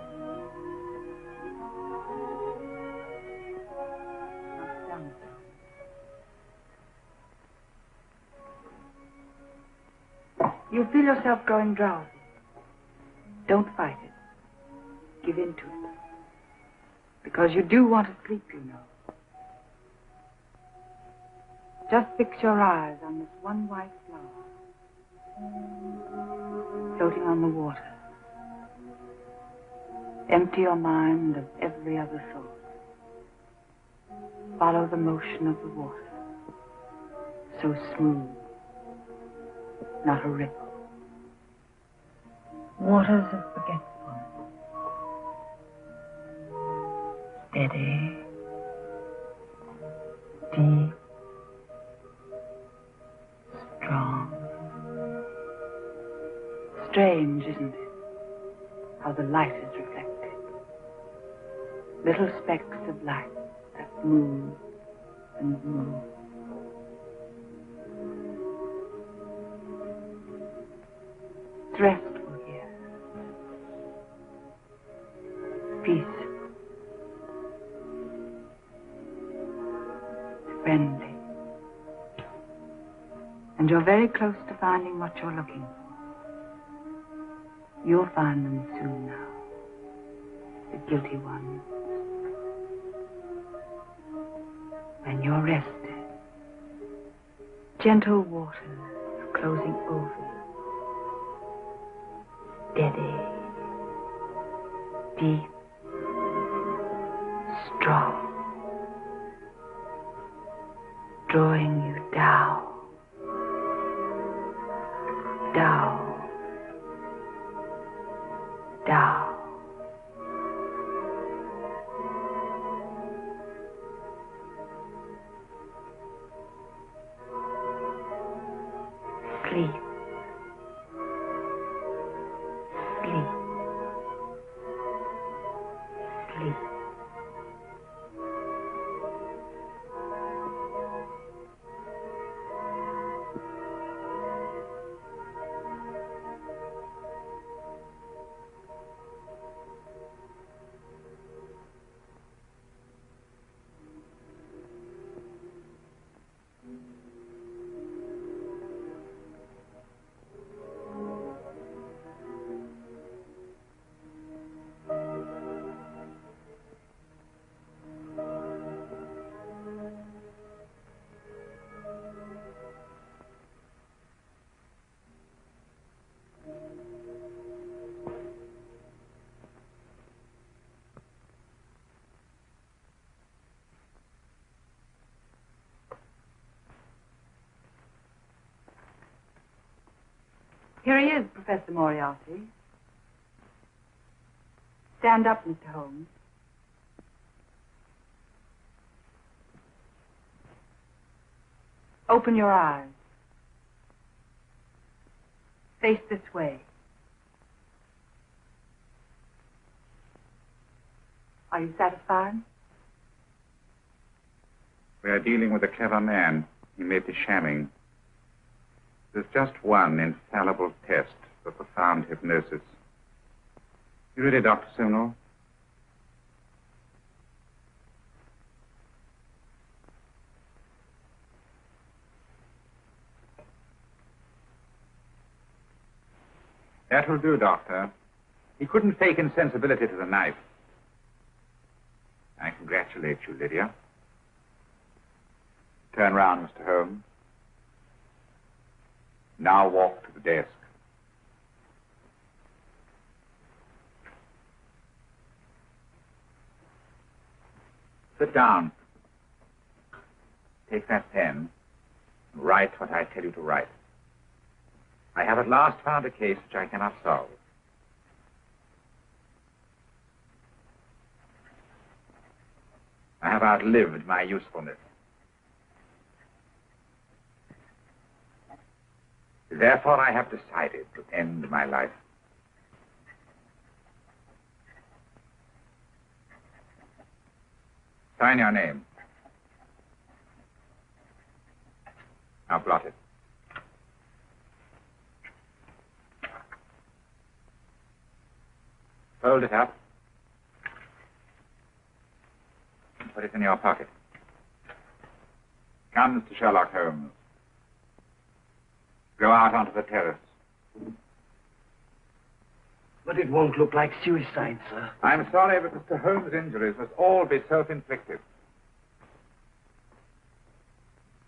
You feel yourself growing drowsy. Don't fight it. Give in to it. Because you do want to sleep, you know. Just fix your eyes on this one white flower, floating on the water. Empty your mind of every other thought. Follow the motion of the water. So smooth. Not a ripple. Waters of forgetfulness. Steady. Deep. Strong. Strange, isn't it? How the light is reflected. Little specks of light that move and move. It's restful here. Peace. Friendly. And you're very close to finding what you're looking for. You'll find them soon now. The guilty ones. When you're rested, gentle waters are closing over you. Steady, deep, strong, drawing you down, down, down. Sleep. Sleep. Sleep. Here he is, Professor Moriarty. Stand up, Mr. Holmes. Open your eyes. Face this way. Are you satisfied? We are dealing with a clever man. He may be shamming. There's just one infallible test for profound hypnosis. You ready, Dr. Simnel? That will do, Doctor. He couldn't fake insensibility to the knife. I congratulate you, Lydia. Turn round, Mr. Holmes. Now walk to the desk. Sit down. Take that pen and write what I tell you to write. I have at last found a case which I cannot solve. I have outlived my usefulness. Therefore, I have decided to end my life. Sign your name. Now blot it. Fold it up. And put it in your pocket. Come, Mr. Sherlock Holmes. Go out onto the terrace. But it won't look like suicide, sir. I'm sorry, but Mr. Holmes' injuries must all be self-inflicted.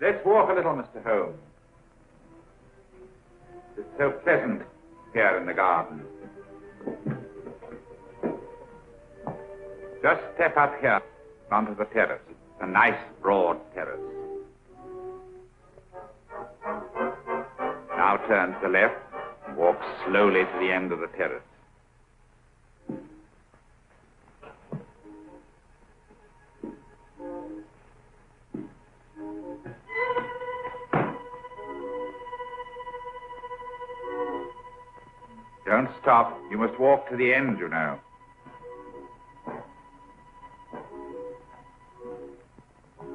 Let's walk a little, Mr. Holmes. It's so pleasant here in the garden. Just step up here onto the terrace. A nice, broad terrace. Now turn to the left and walk slowly to the end of the terrace. Don't stop. You must walk to the end, you know.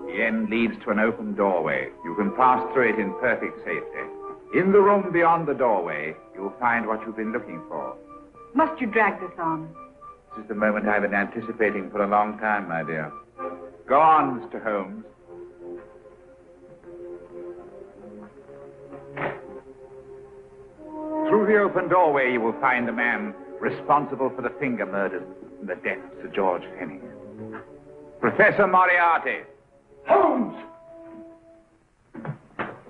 The end leads to an open doorway. You can pass through it in perfect safety. In the room beyond the doorway, you'll find what you've been looking for. Must you drag this on? This is the moment I've been anticipating for a long time, my dear. Go on, Mr. Holmes. Through the open doorway, you will find the man responsible for the finger murders and the death of Sir George Fenning. Professor Moriarty. Holmes!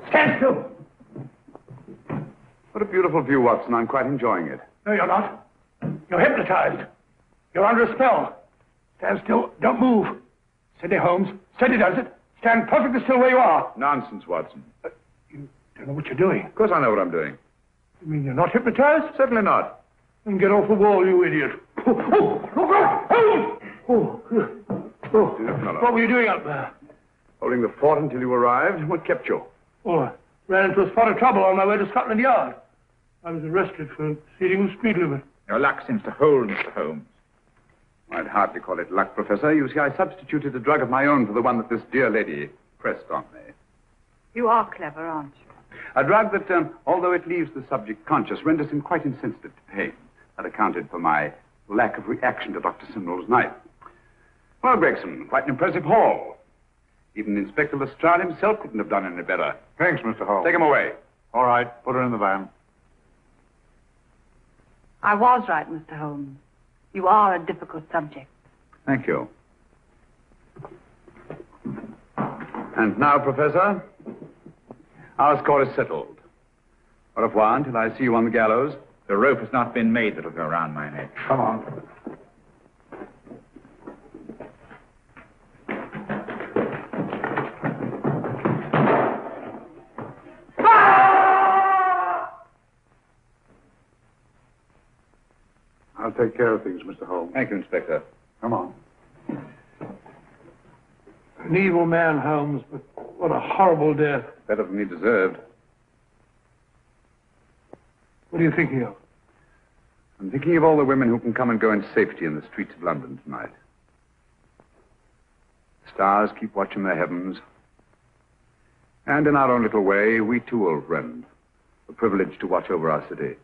Stand still! What a beautiful view, Watson. I'm quite enjoying it. No, you're not. You're hypnotized. You're under a spell. Stand still. Don't move. Steady, Holmes. Steady does it. Stand perfectly still where you are. Nonsense, Watson. You don't know what you're doing. Of course I know what I'm doing. You mean you're not hypnotized? Certainly not. Then get off the wall, you idiot. Oh, look out! Oh, Dear fellow. what were you doing up there? Holding the fort until you arrived. What kept you? Oh, I ran into a spot of trouble on my way to Scotland Yard. I was arrested for exceeding the speed limit. Your luck seems to hold, Mr. Holmes. I'd hardly call it luck, Professor. You see, I substituted a drug of my own for the one that this dear lady pressed on me. You are clever, aren't you? A drug that, although it leaves the subject conscious, renders him quite insensitive to pain. That accounted for my lack of reaction to Dr. Simnel's knife. Well, Gregson, quite an impressive haul. Even Inspector Lestrade himself couldn't have done any better. Thanks, Mr. Holmes. Take him away. All right, put her in the van. I was right, Mr. Holmes. You are a difficult subject. Thank you. And now, Professor, our score is settled. Au revoir until I see you on the gallows. The rope has not been made that'll go around my neck. Come on. take care of things, Mr. Holmes. Thank you, Inspector. Come on. An evil man, Holmes, but what a horrible death. Better than he deserved. What are you thinking of? I'm thinking of all the women who can come and go in safety in the streets of London tonight. The stars keep watch in the heavens. And in our own little way, we too, old friend, are privileged to watch over our city.